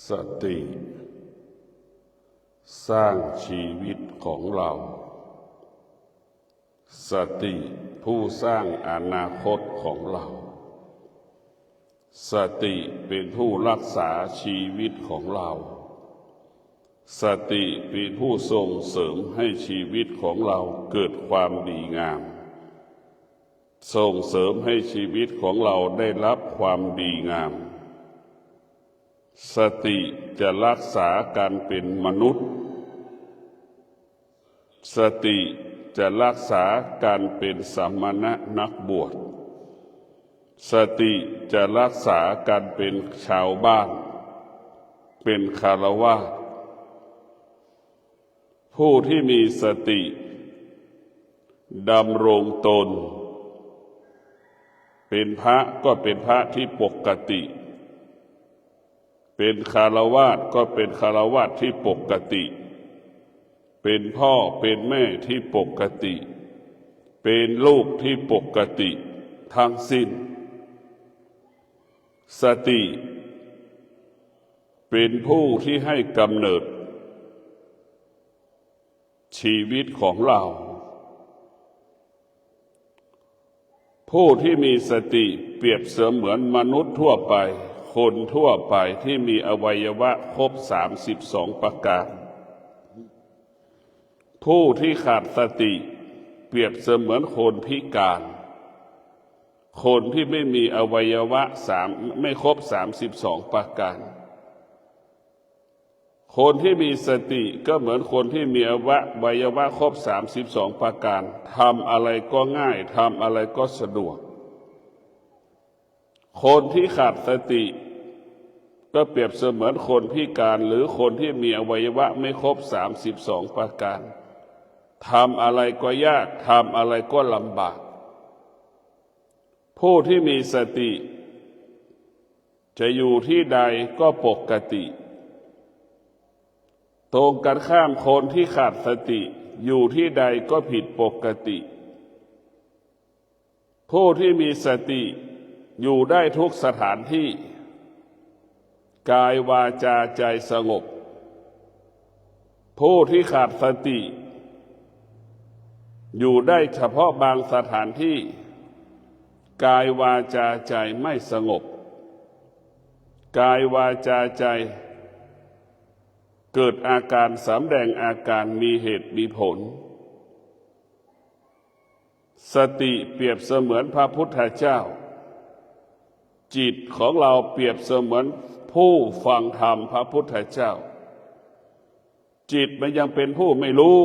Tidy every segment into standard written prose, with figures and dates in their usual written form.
สติสร้างชีวิตของเราสติผู้สร้างอนาคตของเราสติเป็นผู้รักษาชีวิตของเราสติเป็นผู้ส่งเสริมให้ชีวิตของเราเกิดความดีงามส่งเสริมให้ชีวิตของเราได้รับความดีงามสติจะรักษาการเป็นมนุษย์สติจะรักษาการเป็นสามณะนักบวชสติจะรักษาการเป็นชาวบ้านเป็นฆราวาสผู้ที่มีสติดำรงตนเป็นพระก็เป็นพระที่ปกติเป็นฆราวาสก็เป็นฆราวาสที่ปกติเป็นพ่อเป็นแม่ที่ปกติเป็นลูกที่ปกติทั้งสิ้นสติเป็นผู้ที่ให้กำเนิดชีวิตของเราผู้ที่มีสติเปรียบเสมือนมนุษย์ทั่วไปคนทั่วไปที่มีอวัยวะครบ32ประการผู้ที่ขาดสติเปรียบเสมือนคนพิการคนที่ไม่มีอวัยวะไม่ครบ32ประการคนที่มีสติก็เหมือนคนที่มีอวัยวะครบ32ประการทำอะไรก็ง่ายทำอะไรก็สะดวกคนที่ขาดสติก็เปรียบเสมือนคนพิการหรือคนที่มีอวัยวะไม่ครบ32ประการทำอะไรก็ยากทำอะไรก็ลำบากผู้ที่มีสติจะอยู่ที่ใดก็ปกติตรงกันข้ามคนที่ขาดสติอยู่ที่ใดก็ผิดปกติผู้ที่มีสติอยู่ได้ทุกสถานที่กายวาจาใจสงบผู้ที่ขาดสติอยู่ได้เฉพาะบางสถานที่กายวาจาใจไม่สงบกายวาจาใจเกิดอาการสำแดงอาการมีเหตุมีผลสติเปรียบเสมือนพระพุทธเจ้าจิตของเราเปรียบเสมือนผู้ฟังธรรมพระพุทธเจ้าจิตมันยังเป็นผู้ไม่รู้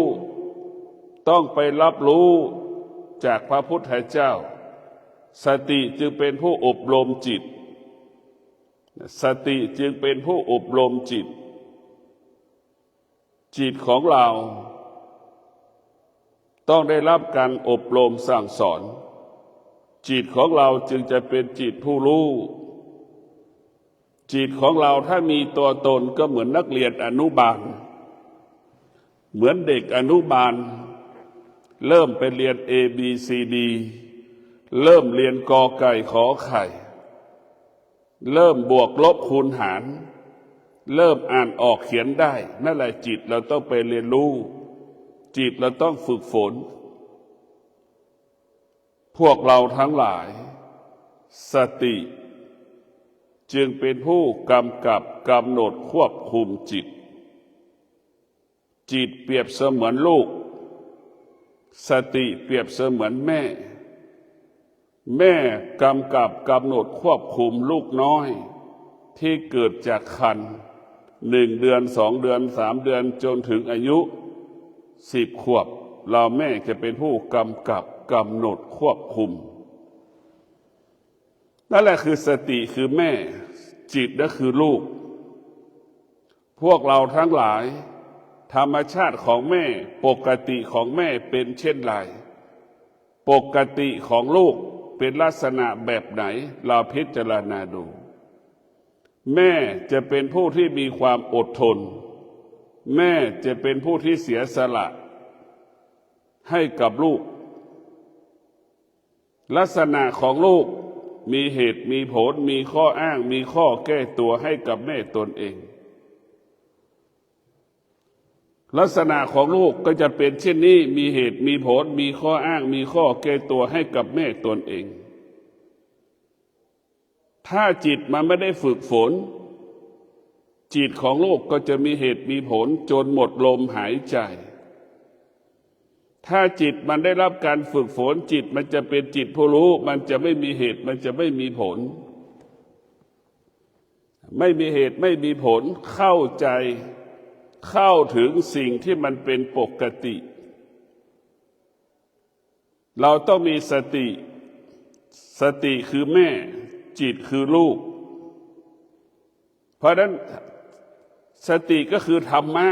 ต้องไปรับรู้จากพระพุทธเจ้าสติจึงเป็นผู้อบรมจิตสติจึงเป็นผู้อบรมจิตจิตของเราต้องได้รับการอบรมสั่งสอนจิตของเราจึงจะเป็นจิตผู้รู้จิตของเราถ้ามีตัวตนก็เหมือนนักเรียนอนุบาลเหมือนเด็กอนุบาลเริ่มไปเรียน ABCD เริ่มเรียนกอไก่ขอไข่เริ่มบวกลบคูณหารเริ่มอ่านออกเขียนได้นั่นแหละจิตเราต้องไปเรียนรู้จิตเราต้องฝึกฝนพวกเราทั้งหลายสติจึงเป็นผู้กำกับกำหนดควบคุมจิตจิตเปรียบเสมือนลูกสติเปรียบเสมือนแม่แม่กำกับกำหนดควบคุมลูกน้อยที่เกิดจากครรภ์1 เดือน2 เดือน3 เดือนจนถึงอายุ10 ขวบเราแม่จะเป็นผู้กำกับกำหนดควบคุมนั่นแหละคือสติคือแม่จิตนั่นคือลูกพวกเราทั้งหลายธรรมชาติของแม่ปกติของแม่เป็นเช่นไรปกติของลูกเป็นลักษณะแบบไหนเราพิจารณาดูแม่จะเป็นผู้ที่มีความอดทนแม่จะเป็นผู้ที่เสียสละให้กับลูกลักษณะของลูกมีเหตุมีผลมีข้ออ้างมีข้อแก้ตัวให้กับแม่ตนเอง ลักษณะของลูกก็จะเป็นเช่นนี้มีเหตุมีผลมีข้ออ้างมีข้อแก้ตัวให้กับแม่ตนเองถ้าจิตมันไม่ได้ฝึกฝนจิตของลูกก็จะมีเหตุมีผลจนหมดลมหายใจถ้าจิตมันได้รับการฝึกฝนจิตมันจะเป็นจิตผู้รู้มันจะไม่มีเหตุมันจะไม่มีผลไม่มีเหตุไม่มีผลเข้าใจเข้าถึงสิ่งที่มันเป็นปกติเราต้องมีสติสติคือแม่จิตคือลูกเพราะนั้นสติก็คือธรรมะ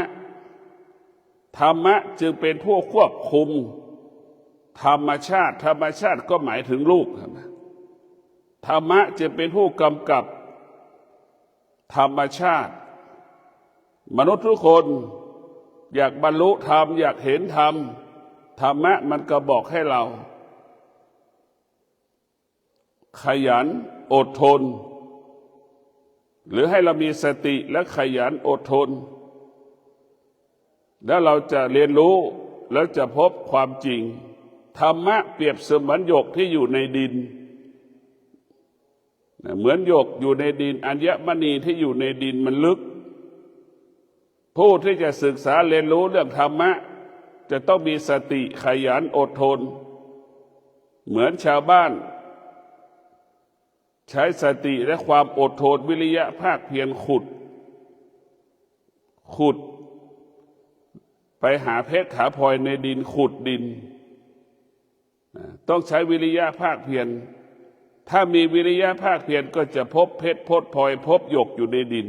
ธรรมะจึงเป็นผู้ควบคุมธรรมชาติธรรมชาติก็หมายถึงลูกธรรมะจะเป็นผู้กำกับธรรมชาติมนุษย์ทุกคนอยากบรรลุธรรมอยากเห็นธรรมธรรมะมันก็บอกให้เราขยันอดทนหรือให้เรามีสติและขยันอดทนแล้วเราจะเรียนรู้แล้วจะพบความจริงธรรมะเปรียบเสมือนหยกที่อยู่ในดินเหมือนหยกอยู่ในดินอัญมณีที่อยู่ในดินมันลึกผู้ที่จะศึกษาเรียนรู้เรื่องธรรมะจะต้องมีสติขยันอดทนเหมือนชาวบ้านใช้สติและความอดทนวิริยะภาคเพียรขุดไปหาเพชรหาพลอยในดินขุดดินต้องใช้วิริยะภาคเพียรถ้ามีวิริยะภาคเพียรก็จะพบเพชรพบพลอยพบหยกอยู่ในดิน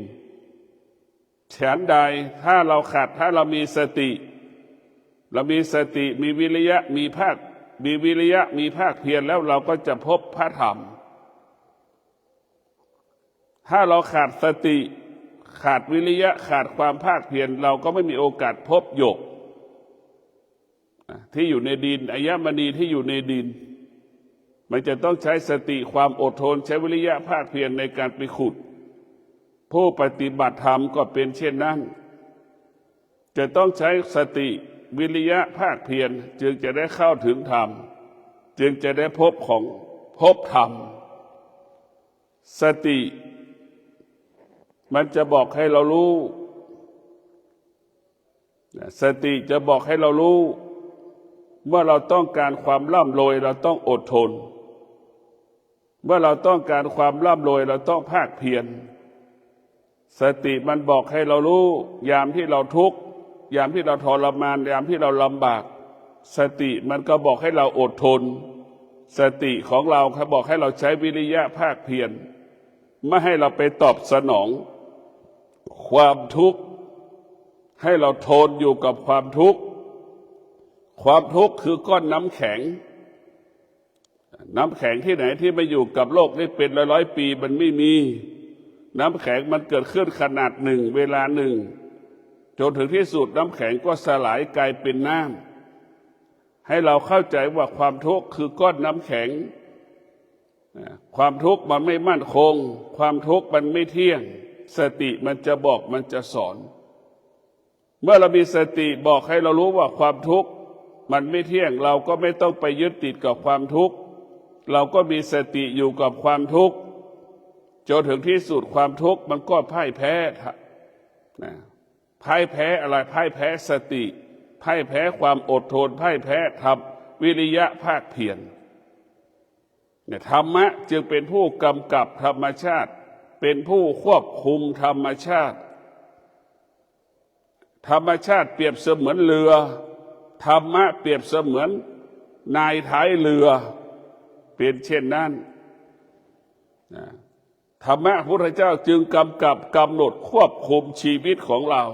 ฉันใดถ้าเรามีสติเรามีสติมีวิริยะมีวิริยะมีภาคเพียรแล้วเราก็จะพบพระธรรมถ้าเราขาดสติขาดวิริยะขาดความภาคเพียรเราก็ไม่มีโอกาสพบหยกที่อยู่ในดินอัญมณีที่อยู่ในดินมันจะต้องใช้สติความอดทนใช้วิริยะภาคเพียรในการไปขุดผู้ปฏิบัติธรรมก็เป็นเช่นนั้นจะต้องใช้สติวิริยะภาคเพียรจึงจะได้เข้าถึงธรรมจึงจะได้พบธรรมสติมันจะบอกให้เรารู้สติจะบอกให้เรารู้เมื่อเราต้องการความร่ำรวยเราต้องอดทนเมื่อเราต้องการความร่ำรวยเราต้องภาคเพียรสติมันบอกให้เรารู้ยามที่เราทุกข์ยามที่เราทรมานยามที่เราลำบากสติมันก็บอกให้เราอดทนสติของเราเขาบอกให้เราใช้วิริยะภาคเพียรไม่ให้เราไปตอบสนองความทุกข์ให้เราทนอยู่กับความทุกข์ความทุกข์คือก้อนน้ำแข็งที่ไหนที่มาอยู่กับโลกได้เป็นร้อยปีมันไม่มีน้ำแข็งมันเกิดขึ้นขนาดหนึ่งเวลาหนึ่งจนถึงที่สุดน้ำแข็งก็สลายกลายเป็นน้ำให้เราเข้าใจว่าความทุกข์คือก้อนน้ำแข็งความทุกข์มันไม่มั่นคงความทุกข์มันไม่เที่ยงสติมันจะบอกมันจะสอนเมื่อเรามีสติบอกให้เรารู้ว่าความทุกข์มันไม่เที่ยงเราก็ไม่ต้องไปยึดติดกับความทุกข์เราก็มีสติอยู่กับความทุกข์จนถึงที่สุดความทุกข์มันก็พ่ายแพ้พ่ายแพ้อะไรพ่ายแพ้สติพ่ายแพ้ความอดทนพ่ายแพ้ธรรมวิริยะภาคเพียรธรรมะจึงเป็นผู้กำกับธรรมชาติเป็นผู้ควบคุมธรรมชาติธรรมชาติเปรียบเสมือนเรือธรรมะเปรียบเสมือนนายท้ายเรือเป็นเช่นนั้นธรรมะพระพุทธเจ้าจึงกำกับกำหนดควบคุมชีวิตของเรา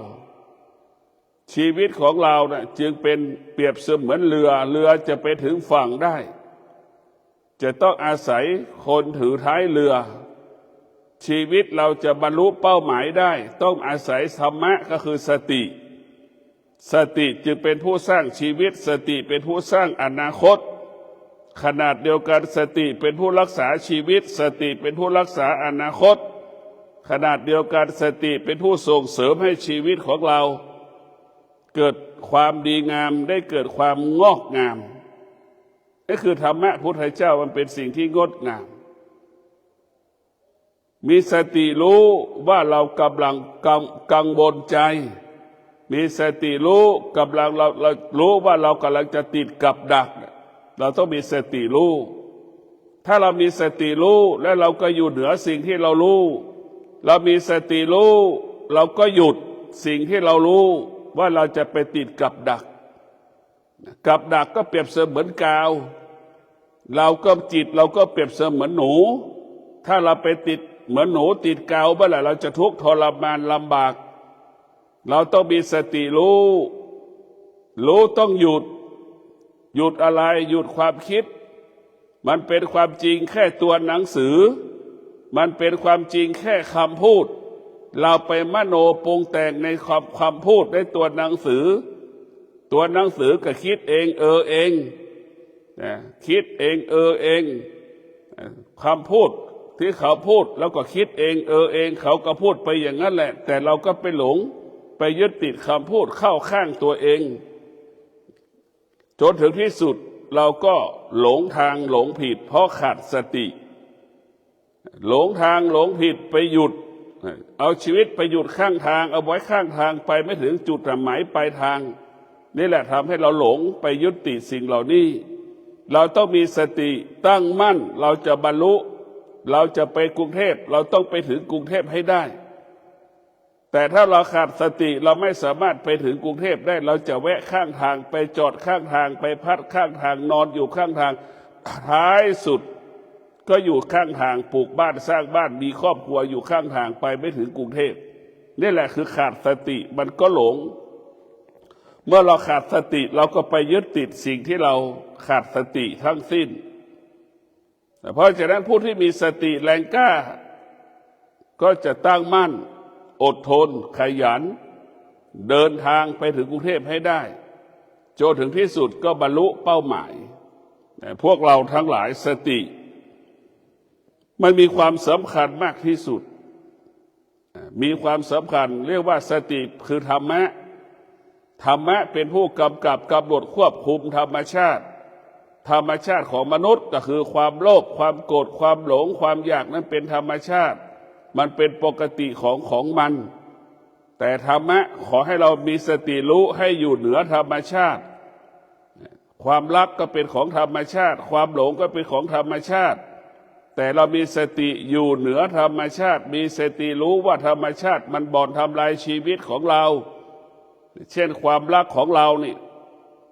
ชีวิตของเราจึงเป็นเปรียบเสมือนเรือจะไปถึงฝั่งได้จะต้องอาศัยคนถือท้ายเรือชีวิตเราจะบรรลุเป้าหมายได้ต้องอาศัยธรรมะก็คือสติจึงเป็นผู้สร้างชีวิตสติเป็นผู้สร้างอนาคตขนาดเดียวกันสติเป็นผู้รักษาชีวิตสติเป็นผู้รักษาอนาคตขนาดเดียวกันสติเป็นผู้ส่งเสริมให้ชีวิตของเรา เกิดความดีงามได้เกิดความงอกงามนี่คือธรรมะพุทธเจ้ามันเป็นสิ่งที่งดงามมีสติรู้ว่าเรากำลังกังวลใจมีสติรู้กำลังเรารู้ว่าเรากำลังจะติดกับดักเราต้องมีสติรู้ถ้าเรามีสติรู้และเราก็อยู่เหนือสิ่งที่เรารู้เรามีสติรู้เราก็หยุดสิ่งที่เรารู้ว่าเราจะไปติดกับดักกับดักก็เปรียบเสมือนกาวเราก็จิตเราก็เปรียบเสมือนหนูถ้าเราไปติดเหมือนหนูติดกาวเมื่อไหร่เราจะทุกข์ทรมานลำบากเราต้องมีสติรู้ต้องหยุดอะไรหยุดความคิดมันเป็นความจริงแค่ตัวหนังสือมันเป็นความจริงแค่คำพูดเราไปมโนปรุงแต่งในความพูดในตัวหนังสือตัวหนังสือก็คิดเองเองคิดเองเองคำพูดที่เขาพูดแล้วก็คิดเองเองเขาก็พูดไปอย่างนั้นแหละแต่เราก็ไปหลงไปยึดติดคำพูดเข้าข้างตัวเองจนถึงที่สุดเราก็หลงทางหลงผิดเพราะขาดสติหลงทางหลงผิดไปหยุดเอาชีวิตไปหยุดข้างทางเอาไว้ข้างทางไปไม่ถึงจุดหมายปลายทางนี่แหละทำให้เราหลงไปยึดติดสิ่งเหล่านี้เราต้องมีสติตั้งมั่นเราจะบรรลุเราจะไปกรุงเทพเราต้องไปถึงกรุงเทพให้ได้แต่ถ้าเราขาดสติเราไม่สามารถไปถึงกรุงเทพได้เราจะแวะข้างทางไปจอดข้างทางไปพักข้างทางนอนอยู่ข้างทางท้ายสุดก็อยู่ข้างทางปลูกบ้านสร้างบ้านมีครอบครัวอยู่ข้างทางไปไม่ถึงกรุงเทพนี่แหละคือขาดสติมันก็หลงเมื่อเราขาดสติเราก็ไปยึดติดสิ่งที่เราขาดสติทั้งสิ้นเพราะฉะนั้นผู้ที่มีสติแรงกล้าก็จะตั้งมั่นอดทนขยันเดินทางไปถึงกรุงเทพให้ได้จนถึงที่สุดก็บรรลุเป้าหมายพวกเราทั้งหลายสติมันมีความสำคัญมากที่สุดมีความสำคัญเรียกว่าสติคือธรรมะเป็นผู้กำกับกำหนดควบคุมธรรมชาติของมนุษย์ก็คือความโลภความโกรธความหลงความอยากนั้นเป็นธรรมชาติมันเป็นปกติของมันแต่ธรรมะขอให้เรามีสติรู้ให้อยู่เหนือธรรมชาติความรักก็เป็นของธรรมชาติความหลงก็เป็นของธรรมชาติแต่เรามีสติอยู่เหนือธรรมชาติมีสติรู้ว่าธรรมชาติมันบ่อนทำลายชีวิตของเราเช่นความรักของเรานี่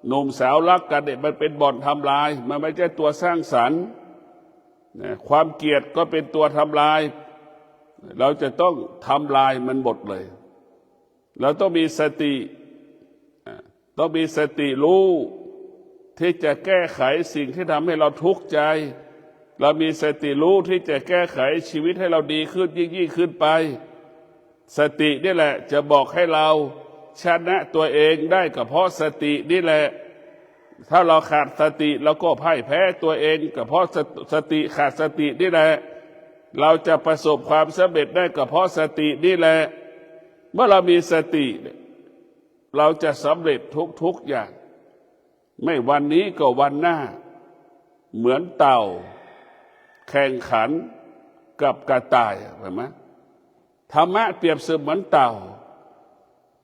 หนุ่มสาวรักกันเนี่ยมันเป็นบ่อนทำลายมันไม่ใช่ตัวสร้างสรรค์ความเกลียดก็เป็นตัวทำลายเราจะต้องทำลายมันหมดเลยเราต้องมีสติรู้ที่จะแก้ไขสิ่งที่ทำให้เราทุกข์ใจเรามีสติรู้ที่จะแก้ไขชีวิตให้เราดีขึ้นยิ่งขึ้นไปสตินี่แหละจะบอกให้เราชนะตัวเองได้ก็เพราะสตินี่แหละถ้าเราขาดสติเราก็พ่ายแพ้ตัวเองก็เพราะสติขาดสตินี่แหละเราจะประสบความสำเร็จได้ก็เพราะสตินี่แหละเมื่อเรามีสติเราจะสำเร็จทุกอย่างไม่วันนี้ก็วันหน้าเหมือนเต่าแข่งขันกับกระต่ายเห็นไหมธรรมะเปรียบเสมือนเต่า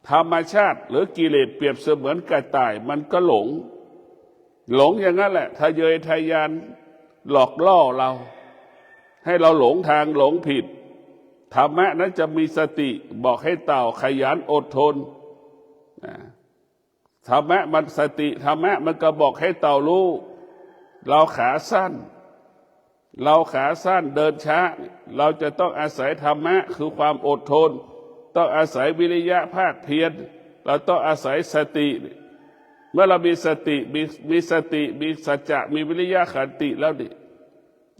ธรรมชาติหรือกิเลสเปรียบเสมือนกระต่ายมันก็หลงอย่างนั้นแหละทะเยอทะยานหลอกล่อเราให้เราหลงทางหลงผิดธรรมะนั้นจะมีสติบอกให้เต่าขยันอดทนธรรมะมันสติธรรมะมันก็บอกให้เต่ารู้เราขาสั้นเดินช้าเราจะต้องอาศัยธรรมะคือความอดทนต้องอาศัยวิริยะภาคเพียรเราต้องอาศัยสติเมื่อเรามีสติมีสัจจะมีวิริยะขันติแล้วดิ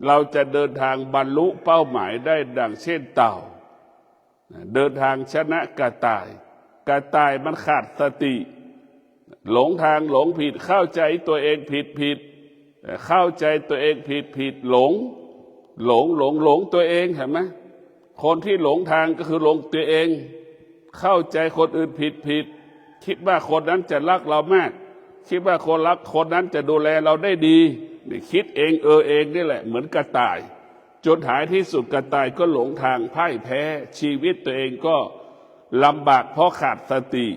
เราจะเดินทางบรรลุเป้าหมายได้ดังเช่นเต่าเดินทางชนะกระต่ายมันขาดสติหลงทางหลงผิดเข้าใจตัวเองผิดเข้าใจตัวเองผิดหลงตัวเองเห็นไหมคนที่หลงทางก็คือหลงตัวเองเข้าใจคนอื่นผิด คิดว่าคนนั้นจะรักเรามาก คิดว่าคนนั้นจะดูแลเราได้ดีนี่คิดเองเองนี่แหละเหมือนกระต่ายจนท้ายที่สุดกระต่ายก็หลงทางพ่ายแพ้ชีวิตตัวเองก็ลำบากเพราะขาดสติ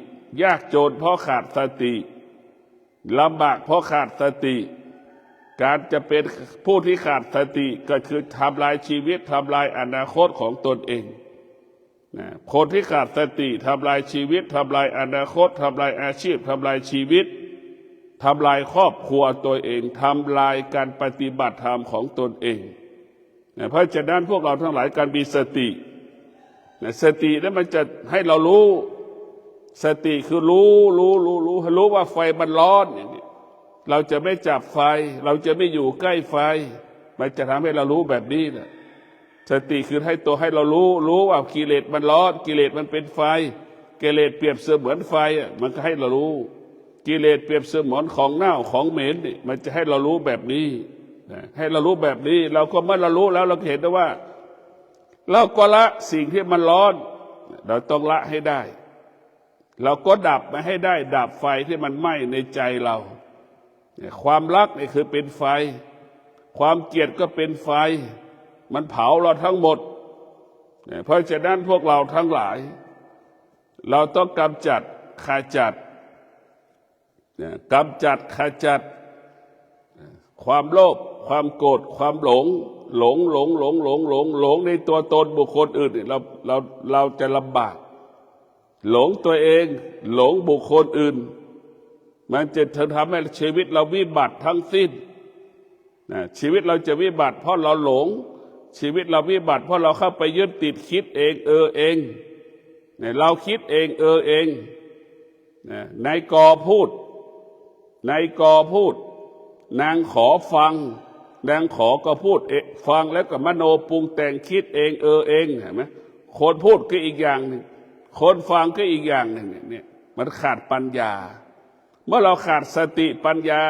ยากจนเพราะขาดสติลำบากเพราะขาดสติการจะเป็นผู้ที่ขาดสติก็คือทำลายชีวิตทำลายอนาคตของตนเองนะคนที่ขาดสติทำลายชีวิตทำลายอนาคตทำลายอาชีพทำลายชีวิตทำลายครอบครัวตัวเองทำลายการปฏิบัติธรรมของตนเองนะเพราะฉะนั้นพวกเราทั้งหลายการมีสตินะสตินั้นมันจะให้เรารู้สติคือรู้ว่าไฟมันร้อนอย่างนี้เราจะไม่จับไฟเราจะไม่อยู่ใกล้ไฟมันจะทำให้เรารู้แบบนี้นะสติคือให้เรารู้ว่ากิเลสมันร้อนกิเลสมันเป็นไฟกิเลสเปรียบเสมือนไฟมันก็ให้เรารู้กิเลสเปรียบเสมือนของเน่าของเหม็นนี่มันจะให้เรารู้แบบนี้ให้เรารู้แบบนี้เราก็เมื่อเรารู้แล้วเราเห็นได้ว่าเราก็ละสิ่งที่มันร้อนเราต้องละให้ได้เราก็ดับมาให้ได้ดับไฟที่มันไหม้ในใจเราความรักนี่คือเป็นไฟความเกลียดก็เป็นไฟมันเผาเราทั้งหมดเพราะฉะนั้นพวกเราทั้งหลายเราต้องกำจัดขจัดความโลภความโกรธความหลงในตัวตนบุคคลอื่นเราจะลำบากหลงตัวเองหลงบุคคลอื่นมันจะทำให้ชีวิตเราวิบัติทั้งสิ้นชีวิตเราจะวิบัติเพราะเราหลงชีวิตเราวิบัติเพราะเราเข้าไปยึดติดคิดเองเองเราคิดเองเองนายกพูดนางขอฟังนางขอก็พูดฟังแล้วก็มโนปรุงแต่งคิดเองเองเห็นไหมคนพูดก็อีกอย่างหนึ่งคนฟังก็อีกอย่างหนึ่งเนี่ยมันขาดปัญญาเมื่อเราขาดสติปัญญา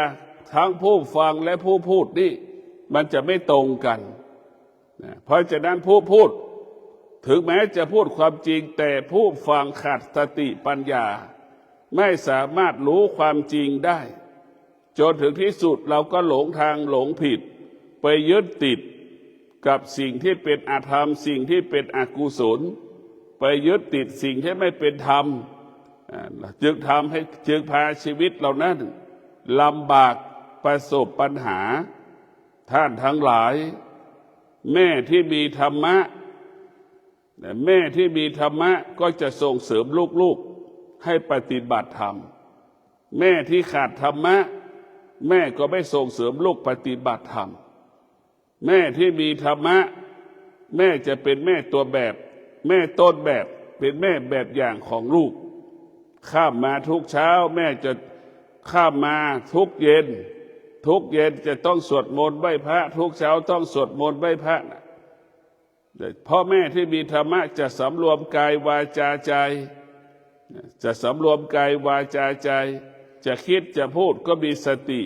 ทั้งผู้ฟังและผู้พูดนี่มันจะไม่ตรงกันเพราะฉะนั้นผู้พูดถึงแม้จะพูดความจริงแต่ผู้ฟังขาดสติปัญญาไม่สามารถรู้ความจริงได้จนถึงที่สุดเราก็หลงทางหลงผิดไปยึดติดกับสิ่งที่เป็นอธรรมสิ่งที่เป็นอกุศลไปยึดติดสิ่งที่ไม่เป็นธรรมจึงพาชีวิตเรานั้นลำบากประสบปัญหาท่านทั้งหลายแม่ที่มีธรรมะก็จะส่งเสริมลูกๆให้ปฏิบัติธรรมแม่ที่ขาดธรรมะแม่ก็ไม่ส่งเสริมลูกปฏิบัติธรรมแม่ที่มีธรรมะแม่จะเป็นแม่ตัวแบบแม่ต้นแบบเป็นแม่แบบอย่างของลูกข้ามมาทุกเช้าแม่จะข้ามมาทุกเย็นจะต้องสวดมนต์ไหว้พระทุกเช้าต้องสวดมนต์ไหว้พระพ่อแม่ที่มีธรรมะจะสำรวมกายวาจาใจจะสำรวมกายวาจาใจจะคิดจะพูดก็มีสติ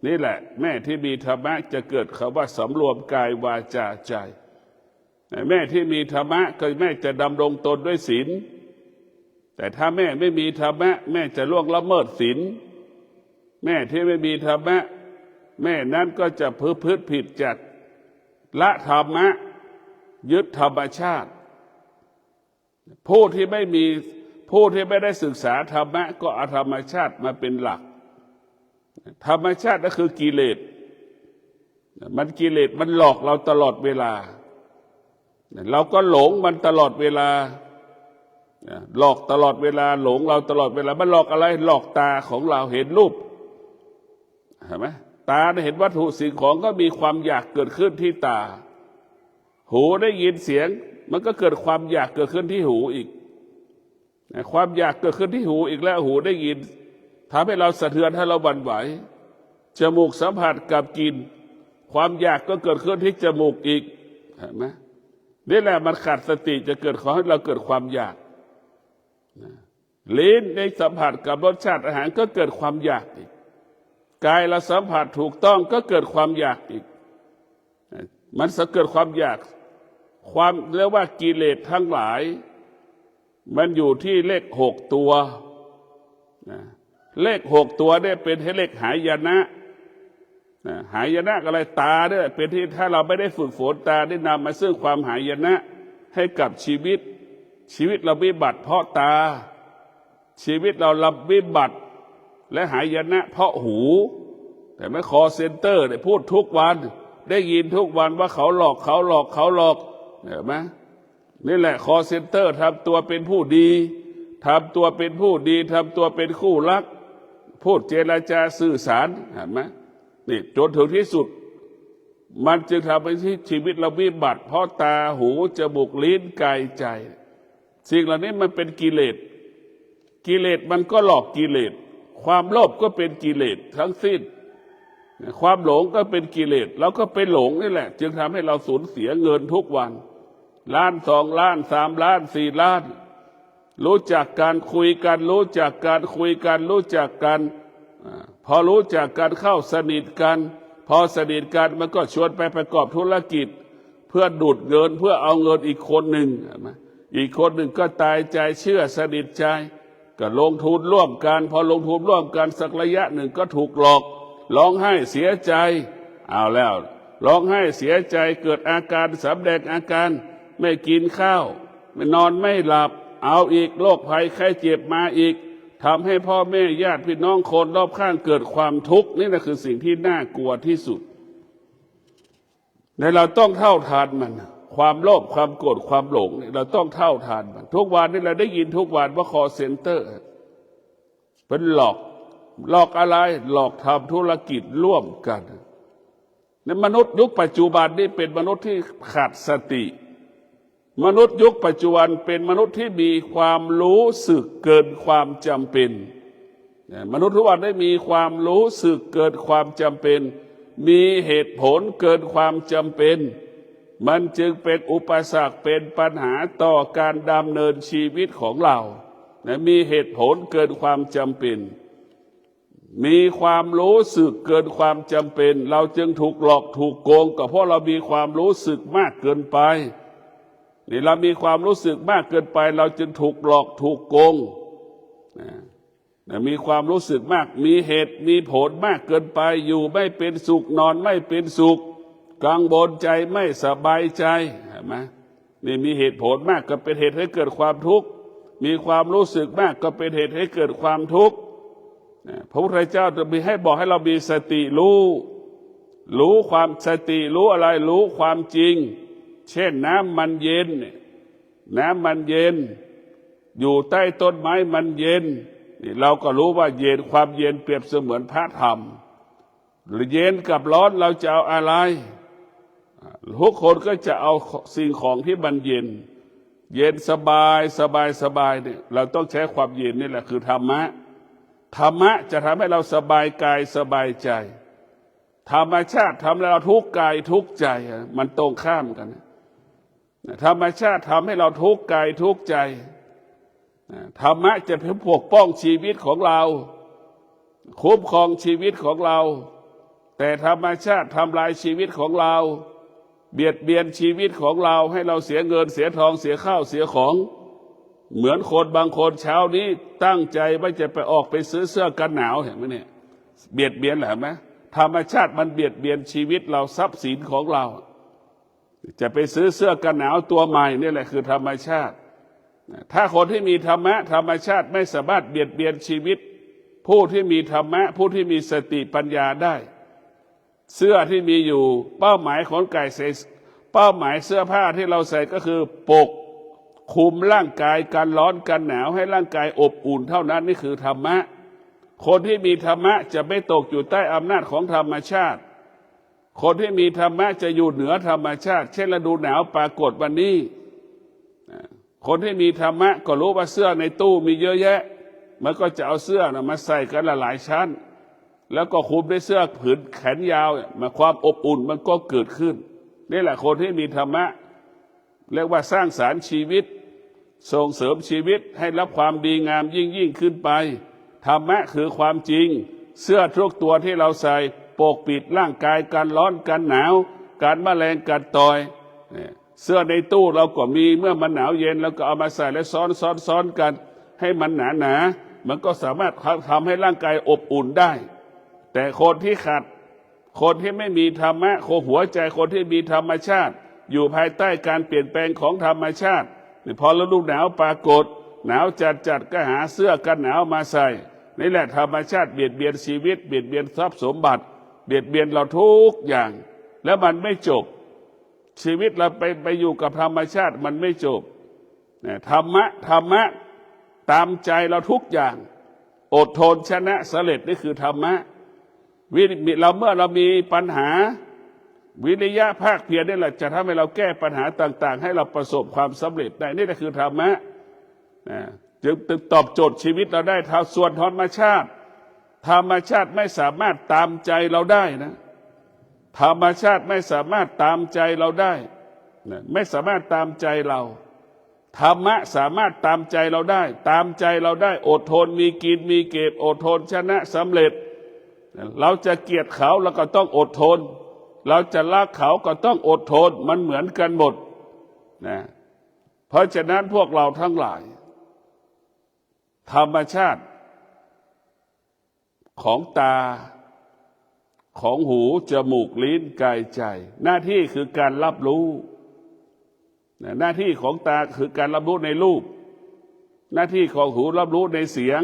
นี่แหละแม่ที่มีธรรมะจะเกิดคำว่าสำรวมกายวาจาใจแม่ที่มีธรรมะก็แม่จะดำรงตนด้วยศีลแต่ถ้าแม่ไม่มีธรรมะแม่จะล่วงละเมิดศีลแม่ที่ไม่มีธรรมะแม่นั้นก็จะพฤติผิดจากละธรรมะยึดธรรมชาติผู้ที่ไม่ได้ศึกษาธรรมะก็เอาธรรมชาติมาเป็นหลักธรรมชาติก็คือกิเลสมันหลอกเราตลอดเวลาเราก็หลงมันตลอดเวลาหลอกตลอดเวลาหลงเราตลอดเวลามันหลอกอะไรหลอกตาของเราเห็นรูปเห็นไหมตาเห็นวัตถุสิ่งของก็มีความอยากเกิดขึ้นที่ตาหูได้ยินเสียงมันก็เกิดความอยากเกิดขึ้นที่หูอีกความอยากเกิดขึ้นที่หูอีกแล้วหูได้ยินทำให้เราสะเทือนให้เราหวั่นไหวจมูกสัมผัสกับกลิ่นความอยากก็เกิดขึ้นที่จมูกอีกเห็นไหมนี่แหละมันขาดสติจะเกิดขอให้เราเกิดความอยากลิ้นในสัมผัสกับรสชาติอาหารก็เกิดความอยากอีกกายเราสัมผัสถูกต้องก็เกิดความอยากอีกมันจะเกิดความอยากความเรียกว่ากิเลสทั้งหลายมันอยู่ที่เลข6 ตัว นะเลข6 ตัวเนี่ยเป็นให้เลขหายนะหายนะอะไรตาเนี่ยเป็นที่ถ้าเราไม่ได้ฝึกฝนตาได้นำมาซึ่งความหายนะให้กับชีวิตเราวิบัติเพราะตาชีวิตเรารับวิบัติและหายนะเพราะหูแต่ไม่คอเซ็นเตอร์เนี่ยพูดทุกวันได้ยินทุกวันว่าเขาหลอกเห็นไหมนี่แหละคอเซ็นเตอร์ทำตัวเป็นผู้ดีทำตัวเป็นผู้ดีทำตัวเป็นคู่รักพูดเจรจาสื่อสารเห็นไหมนี่จนถึงที่สุดมันจึงทำให้ชีวิตเราวิบัติเพราะตาหูจมูกลิ้นกายใจสิ่งเหล่านี้มันเป็นกิเลสมันก็หลอกกิเลสความโลภก็เป็นกิเลสทั้งสิ้นความหลงก็เป็นกิเลสแล้วก็เป็นหลงนี่แหละจึงทำให้เราสูญเสียเงินทุกวันล้าน2 ล้าน3 ล้าน4 ล้านรู้จักการคุยกันรู้จักการคุยกันรู้จักกันพอรู้จักกันเข้าสนิทกันพอสนิทกันมันก็ชวนไปประกอบธุรกิจเพื่อดูดเงินเพื่อเอาเงินอีกคนหนึ่งอีกคนหนึ่งก็ตายใจเชื่อสนิทใจก็ลงทุนร่วมกันพอลงทุนร่วมกันสักระยะหนึ่งก็ถูกหลอกร้องไห้เสียใจเอาแล้วร้องไห้เสียใจเกิดอาการสำแดงอาการไม่กินข้าวไม่นอนไม่หลับเอาอีกโรคภัยไข้เจ็บมาอีกทำให้พ่อแม่ญาติพี่น้องคนรอบข้างเกิดความทุกข์นี่แหละคือสิ่งที่น่ากลัวที่สุดในเราต้องเท่าทานมันความโลภความโกรธความหลงเราต้องเท่าทานมันทุกวันนี้เราได้ยินทุกวันว่าคอเซ็นเตอร์เป็นหลอกอะไรหลอกทำธุรกิจร่วมกันในมนุษย์ยุคปัจจุบันนี้เป็นมนุษย์ที่ขาดสติมนุษย์ยุคปัจจุบันเป็นมนุษย์ที่มีความรู้สึกเกินความจำเป็นมนุษย์ทุกวันได้มีความรู้สึกเกินความจำเป็นมีเหตุผลเกินความจำเป็นมันจึงเป็นอุปสรรคเป็นปัญหาต่อการดำเนินชีวิตของเรามีเหตุผลเกินความจำเป็นมีความรู้สึกเกินความจำเป็นเราจึงถูกหลอกถูกโกงก็เพราะเรามีความรู้สึกมากเกินไปนี่เรามีความรู้สึกมากเกินไปเราจึงถูกหลอกถูกโกงมีความรู้สึกมากมีเหตุมีผลมากเกินไปอยู่ไม่เป็นสุขนอนไม่เป็นสุขกังวลใจไม่สบายใจเห็นไหมนี่มีเหตุผลมากก็เป็นเหตุให้เกิดความทุกข์มีความรู้สึกมากก็เป็นเหตุให้เกิดความทุกข์พระพุทธเจ้าจะมีให้บอกให้เรามีสติรู้ความสติรู้อะไรรู้ความจริงเช่นน้ำมันเย็นอยู่ใต้ต้นไม้มันเย็นนี่เราก็รู้ว่าเย็นความเย็นเปรียบเสมือนพระธรรมหรือเย็นกับร้อนเราจะเอาอะไรทุกคนก็จะเอาสิ่งของที่มันเย็นสบายเนี่ยเราต้องใช้ความเย็นนี่แหละคือธรรมะจะทำให้เราสบายกายสบายใจธรรมชาติทำให้เราทุกข์กายทุกข์ใจมันตรงข้ามกันธรรมชาติทำให้เราทุกข์กายทุกข์ใจธรรมะจะเป็นปกป้องชีวิตของเราคุ้มครองชีวิตของเราแต่ธรรมชาติทำลายชีวิตของเราเบียดเบียนชีวิตของเราให้เราเสียเงินเสียทองเสียข้าวเสียของเหมือนคนบางคนเช้านี้ตั้งใจว่าจะไปออกไปซื้อเสื้อกันหนาวเห็นไหมเนี่ยเบียดเบียนเหรอไหมธรรมชาติมันเบียดเบียนชีวิตเราทรัพย์สินของเราจะไปซื้อเสื้อกันหนาวตัวใหม่นี่แหละคือธรรมชาติถ้าคนที่มีธรรมะธรรมชาติไม่สามารถเบียดเบียนชีวิตผู้ที่มีธรรมะผู้ที่มีสติปัญญาได้เสื้อที่มีอยู่เป้าหมายของไก่ใส่เป้าหมายเสื้อผ้าที่เราใส่ก็คือปกคุมร่างกายกันร้อนกันหนาวให้ร่างกายอบอุ่นเท่านั้นนี่คือธรรมะคนที่มีธรรมะจะไม่ตกอยู่ใต้อำนาจของธรรมชาติคนที่มีธรรมะจะอยู่เหนือธรรมชาติเช่นฤดูหนาวปรากฏวันนี้คนที่มีธรรมะก็รู้ว่าเสื้อในตู้มีเยอะแยะมันก็จะเอาเสื้อมาใส่กันหลายชั้นแล้วก็คลุมด้วยเสื้อผืนแขนยาวมาความอบอุ่นมันก็เกิดขึ้นนี่แหละคนที่มีธรรมะเรียกว่าสร้างสรรค์ชีวิตส่งเสริมชีวิตให้รับความดีงามยิ่งขึ้นไปธรรมะคือความจริงเสื้อทุกตัวที่เราใส่ปกปิดร่างกายกันร้อนกันหนาวการแมลงกัดต่อยเสื้อในตู้เราก็มีเมื่อมันหนาวเย็นเราก็เอามาใส่และซ้อนกันให้มันหนา มันก็สามารถทำให้ร่างกายอบอุ่นได้ แต่คนที่ขาดคนที่ไม่มีธรรมะโคหัวใจคนที่มีธรรมชาติอยู่ภายใต้การเปลี่ยนแปลงของธรรมชาติพอฤดูหนาวปรากฏหนาวจัดก็หาเสื้อกันหนาวมาใส่นี่แหละธรรมชาติเบียดเบียนชีวิตเบียดเบียนทรัพย์สมบัติเบียดเบียนเราทุกอย่างแล้วมันไม่จบชีวิตเราไปอยู่กับธรรมชาติมันไม่จบธรรมะตามใจเราทุกอย่างอดทนชนะสำเร็จนี่คือธรรมะเมื่อเรามีปัญหาวิริยะภาคเพียรนี่แหละจะทำให้เราแก้ปัญหาต่างๆให้เราประสบความสำเร็จได้นี่แหละคือธรรมะจึงตอบโจทย์ชีวิตเราได้ส่วนธรรมชาติไม่สามารถตามใจเราได้นะธรรมชาติไม่สามารถตามใจเราได้ไม่สามารถตามใจเราธรรมะสามารถตามใจเราได้ตามใจเราได้อดทนมีกินมีเก็บอดทนชนะสำเร็จเราจะเกลียดเขาเราก็ต้องอดทนเราจะรักเขาก็ต้องอดทนมันเหมือนกันหมดนะเพราะฉะนั้นพวกเราทั้งหลายธรรมชาติของตาของหูจมูกลิ้นกายใจหน้าที่คือการรับรู้หน้าที่ของตาคือการรับรู้ในรูปหน้าที่ของหูรับรู้ในเสียง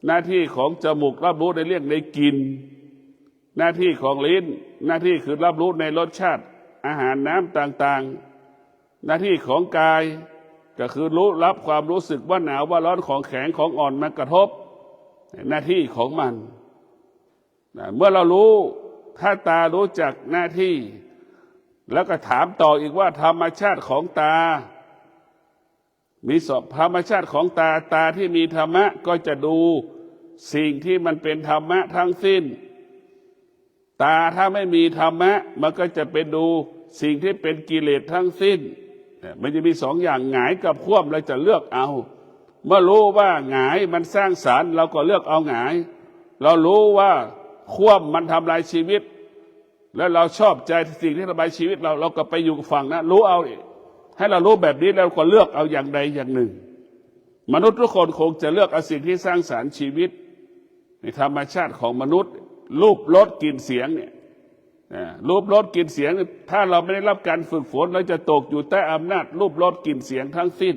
หน้าที่ของจมูกรับรู้ในเรื่องในกลิ่นหน้าที่ของลิ้นหน้าที่คือรับรู้ในรสชาติอาหารน้ำต่างๆหน้าที่ของกายก็คือรับความรู้สึกว่าหนาวว่าร้อนของแข็งของอ่อนมากระทบหน้าที่ของมันเมื่อเรารู้ถ้าตารู้จักหน้าที่แล้วก็ถามต่ออีกว่าธรรมชาติของตามีธรรมชาติของตาที่มีธรรมะก็จะดูสิ่งที่มันเป็นธรรมะทั้งสิ้นตาถ้าไม่มีธรรมะมันก็จะเป็นดูสิ่งที่เป็นกิเลสทั้งสิ้นมันจะมีสองอย่างหงายกับคว่ำเราจะเลือกเอาเมื่อรู้ว่าหงายมันสร้างสรรค์เราก็เลือกเอาหงายเรารู้ว่าคว่ำมันทำลายชีวิตแล้วเราชอบใจสิ่งที่ทำลายชีวิตเราก็ไปอยู่ฝั่งนั้นรู้เอาให้เรารู้แบบนี้แล้วก็เลือกเอาอย่างใดอย่างหนึ่งมนุษย์ทุกคนคงจะเลือกเอาสิ่งที่สร้างสรรค์ชีวิตในธรรมชาติของมนุษย์รูปรสกลิ่นเสียงเนี่ยรูปรสกลิ่นเสียงถ้าเราไม่ได้รับการฝึกฝนเราจะตกอยู่ใต้อำนาจรูปรสกลิ่นเสียงทั้งสิ้น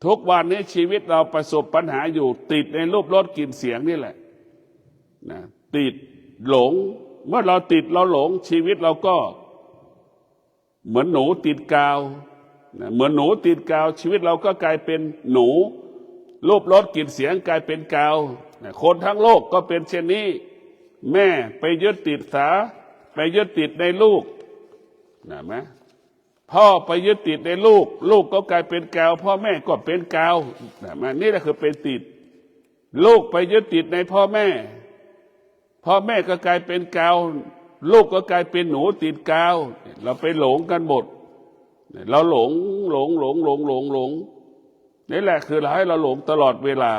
ทุกวันนี้ชีวิตเราประสบปัญหาอยู่ติดในรูปรสกลิ่นเสียงนี่แหละติดหลงเมื่อเราติดเราหลงชีวิตเราก็เหมือนหนูติดกาวเหมือนหนูติดกาวชีวิตเราก็กลายเป็นหนูรูปรสกลิ่นเสียงกลายเป็นกาวคนทั้งโลกก็เป็นเช่นนี้แม่ไปยึดติดไปยึดติดในลูกนะไหมพ่อไปยึดติดในลูกก็กลายเป็นกาวพ่อแม่ก็เป็นกาวนะไหมนี่แหละคือเป็นติดลูกไปยึดติดในพ่อแม่ก็กลายเป็นกาวลูกก็กลายเป็นหนูติดกาวเราไปหลงกันหมดเราหลงนี่แหละคือให้เราหลงตลอดเวลา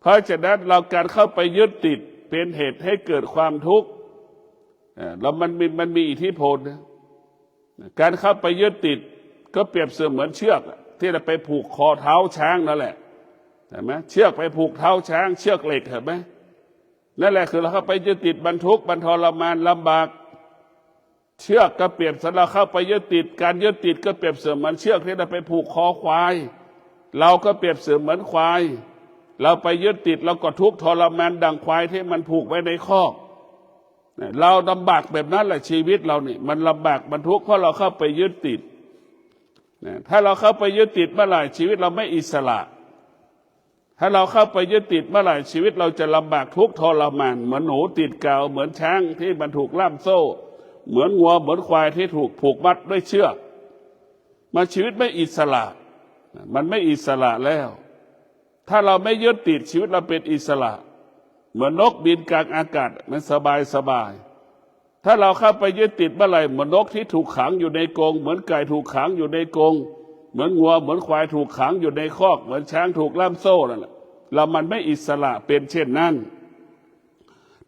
เพราะฉะนั้นเราการเข้าไปยึดติดเป็นเหตุให้เกิดความทุกข์แล้วมันมีอิทธิพลการเข้าไปยึดติดก็เปรียบเสมือนเชือกที่เราไปผูกคอเท้าช้างนั่นแหละเห็นไหมเชือกไปผูกเท้าช้างเชือกเหล็กเห็นไหมนั่นแหละคือเราเข้าไปยึดติดบรรทุกบรรทรมานลำบากเชือกก็เปรียบสำหรับเข้าไปยึดติดการยึดติดก็เปรียบเสมือนเชือกที่เราไปผูกคอควายเราก็เปรียบเสมือนควายเราไปยึดติดเราก็ทุกข์ทรมานดังควายที่มันผูกไว้ในคอกเราลำบากแบบนั้นแหละชีวิตเรานี่มันลำบากมันทุกข์เพราะเราเข้าไปยึดติดถ้าเราเข้าไปยึดติดเมื่อไหร่ชีวิตเราไม่อิสระถ้าเราเข้าไปยึดติดเมื่อไหร่ชีวิตเราจะลำบากทุกข์ทรมานเหมือนหนูติดกาวเหมือนช้างที่มันถูกล่ามโซ่เหมือนงัวเหมือนควายที่ถูกผูกมัดด้วยเชือกมันชีวิตไม่อิสระมันไม่อิสระแล้วถ้าเราไม่ยึดติดชีวิตเราเป็นอิสระเหมือนนกบินกลางอากาศมันสบายถ้าเราเข้าไปยึดติดเมื่อไหร่เหมือนนกที่ถูกขังอยู่ในกรงเหมือนไก่ถูกขังอยู่ในกรงเหมือนงัวเหมือนควายถูกขังอยู่ในคอกเหมือนช้างถูกล่ามโซ่นั่นแหละเรามันไม่อิสระเป็นเช่นนั้น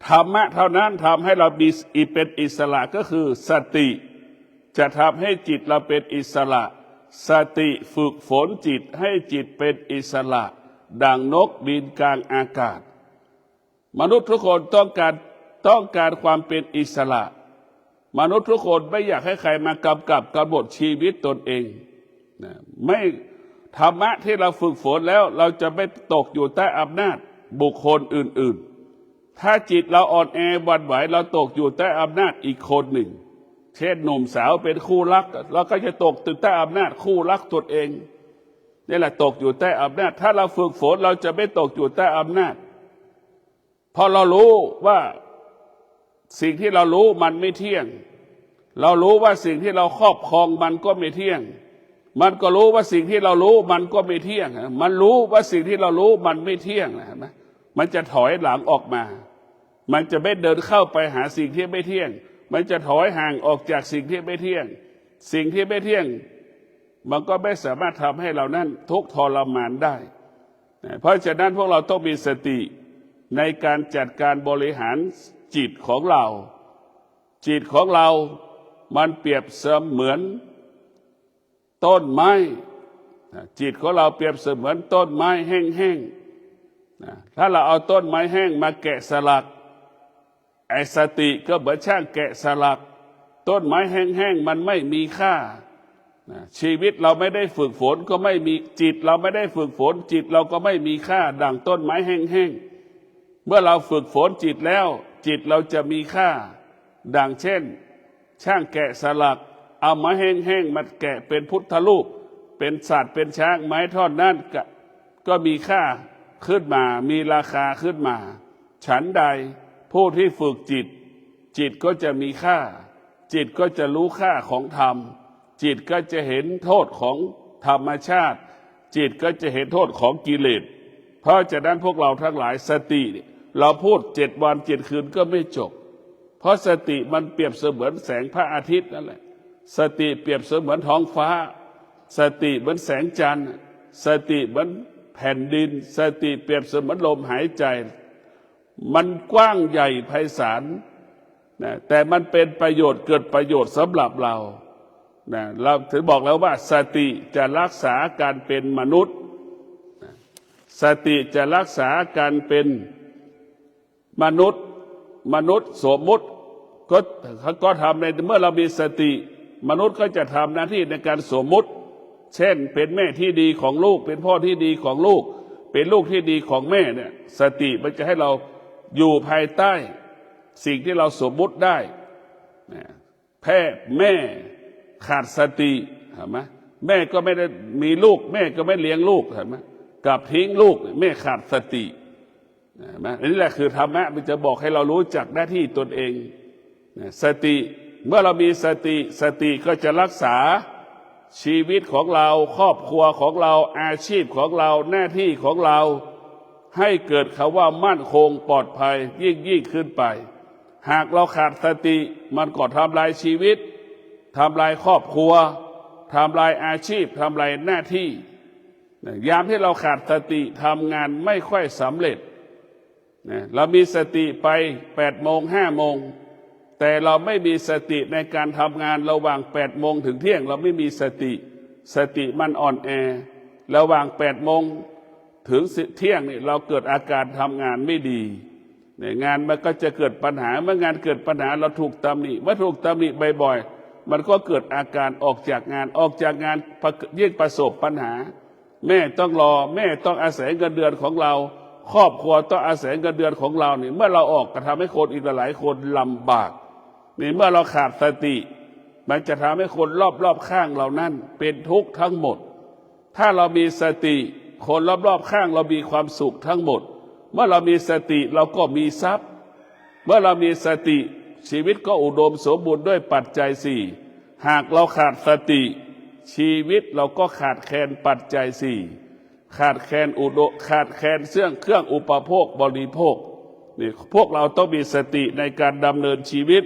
ธรรมะเท่านั้นทำให้เราเป็นอิสระก็คือสติจะทำให้จิตเราเป็นอิสระสติฝึกฝนจิตให้จิตเป็นอิสระ ดังนกบินกลางอากาศมนุษย์ทุกคนต้องการความเป็นอิสระมนุษย์ทุกคนไม่อยากให้ใครมากำกับกำหนดชีวิตตนเองนะไม่ธรรมะที่เราฝึกฝนแล้วเราจะไม่ตกอยู่ใต้อำนาจบุคคลอื่นๆถ้าจิตเราอ่อนแอหวั่นไหวเราตกอยู่ใต้อำนาจอีกคนหนึ่งเช่นหนุ่มสาวเป็นคู่รักเราก็จะตกอยู่ใต้อำนาจคู่รักตนเองนี่แหละตกอยู่ใต้อำนาจถ้าเราฝึกฝนเราจะไม่ตกอยู่ใต้อำนาจเพราะเรารู้ว่าสิ่งที่เรารู้มันไม่เที่ยงเรารู้ว่าสิ่งที่เราครอบครองมันก็ไม่เที่ยงมันก็รู้ว่าสิ่งที่เรารู้มันก็ไม่เที่ยงมันรู้ว่าสิ่งที่เรารู้มันไม่เที่ยงนะมันจะถอยหลังออกมามันจะไม่เดินเข้าไปหาสิ่งที่ไม่เที่ยงมันจะถอยห่างออกจากสิ่งที่ไม่เที่ยงสิ่งที่ไม่เที่ยงมันก็ไม่สามารถทำให้เรานั้นทุกข์ทรมานได้เพราะฉะนั้นพวกเราต้องมีสติในการจัดการบริหารจิตของเราจิตของเรามันเปรียบเสมือนต้นไม้จิตของเราเปรียบเสมือนต้นไม้แห้งๆถ้าเราเอาต้นไม้แห้งมาแกะสลักไอ้สติก็เหมือนช่างแกะสลักต้นไม้แห้งๆมันไม่มีค่าชีวิตเราไม่ได้ฝึกฝนก็ไม่มีจิตเราไม่ได้ฝึกฝนจิตเราก็ไม่มีค่าดังต้นไม้แห้งๆเมื่อเราฝึกฝนจิตแล้วจิตเราจะมีค่าดังเช่นช่างแกะสลักเอาไม้แห้งๆมาแกะเป็นพุทธรูปเป็นสัตว์เป็นช้างไม้ท่อนนั้นก็มีค่าขึ้นมามีราคาขึ้นมาฉันใดผู้ที่ฝึกจิตจิตก็จะมีค่าจิตก็จะรู้ค่าของธรรมจิตก็จะเห็นโทษของธรรมชาติจิตก็จะเห็นโทษของกิเลสเพราะฉะนั้นพวกเราทั้งหลายสติเราพูด7 วัน 7 คืนก็ไม่จบเพราะสติมันเปรียบเสมือนแสงพระอาทิตย์นั่นแหละสติเปรียบเสมือนท้องฟ้าสติเหมือนแสงจันทร์สติเหมือนแผ่นดินสติเปรียบเสมือนลมหายใจมันกว้างใหญ่ไพศาลนะแต่มันเป็นประโยชน์เกิดประโยชน์สำหรับเรานะเราถึงบอกแล้วว่าสติจะรักษาการเป็นมนุษย์สติจะรักษาการเป็นมนุษย์สมมุติก็ทำในเมื่อเรามีสติมนุษย์ก็จะทำหน้าที่ในการสมมุติเช่นเป็นแม่ที่ดีของลูกเป็นพ่อที่ดีของลูกเป็นลูกที่ดีของแม่เนี่ยสติมันจะให้เราอยู่ภายใต้สิ่งที่เราสมมุติได้แม่ขาดสติเห็นไหมแม่ก็ไม่ได้มีลูกแม่ก็ไม่เลี้ยงลูกเห็นไหมกลับทิ้งลูกแม่ขาดสติเห็นไหมนี่แหละคือธรรมะมันจะบอกให้เรารู้จักหน้าที่ตนเองสติเมื่อเรามีสติก็จะรักษาชีวิตของเราครอบครัวของเราอาชีพของเราหน้าที่ของเราให้เกิดคำว่ามั่นคงปลอดภัยยิ่งขึ้นไปหากเราขาดสติมันก็ทำลายชีวิตทำลายครอบครัวทำลายอาชีพทำลายหน้าที่ยามที่เราขาดสติทำงานไม่ค่อยสำเร็จเรามีสติไป8 โมง 5 โมงแต่เราไม่มีสติในการทำงานระหว่าง8 โมงถึงเที่ยงเราไม่มีสติมันอ่อนแอระหว่าง8 โมงถึงเที่ยงนี่เราเกิดอาการทำงานไม่ดีงานมันก็จะเกิดปัญหาเมื่องานเกิดปัญหาเราถูกตำหนิเมื่อถูกตำหนิบ่อยๆมันก็เกิดอาการออกจากงานยิ่งประสบปัญหาแม่ต้องรอแม่ต้องอาศัยเงินเดือนของเราครอบครัวต้องอาศัยเงินเดือนของเรานี่เมื่อเราออกก็ทำให้คนอีกหลายคนลำบากนี่เมื่อเราขาดสติมันจะทำให้คนรอบข้างเรานั้นเป็นทุกข์ทั้งหมดถ้าเรามีสติคนรอบข้างเรามีความสุขทั้งหมดเมื่อเรามีสติเราก็มีทรัพย์เมื่อเรามีสติชีวิตก็อุดมสมบูรณ์ด้วยปัจจัย4หากเราขาดสติชีวิตเราก็ขาดแคลนปัจจัย4ขาดแคลนเครื่องอุปโภคบริโภคนี่พวกเราต้องมีสติในการดำเนินชีวิต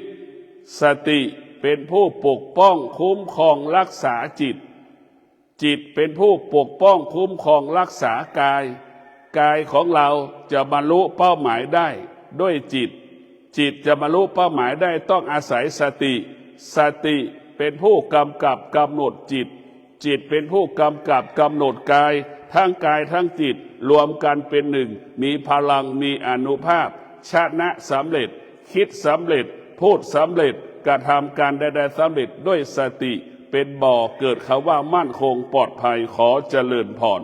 สติเป็นผู้ปกป้องคุ้มครองรักษาจิตเป็นผู้ปกป้องคุ้มครองรักษากายของเราจะบรรลุเป้าหมายได้ด้วยจิตจะบรรลุเป้าหมายได้ต้องอาศัยสติเป็นผู้กำกับกำหนดจิตเป็นผู้กำกับกำหนดกาย ทั้งกายทั้งจิตรวมกันเป็นหนึ่งมีพลังมีอานุภาพชนะสำเร็จคิดสำเร็จพูดสำเร็จกระทำการใดๆสำเร็จด้วยสติเป็นบ่อเกิดคำว่ามั่นคงปลอดภัยขอเจริญพร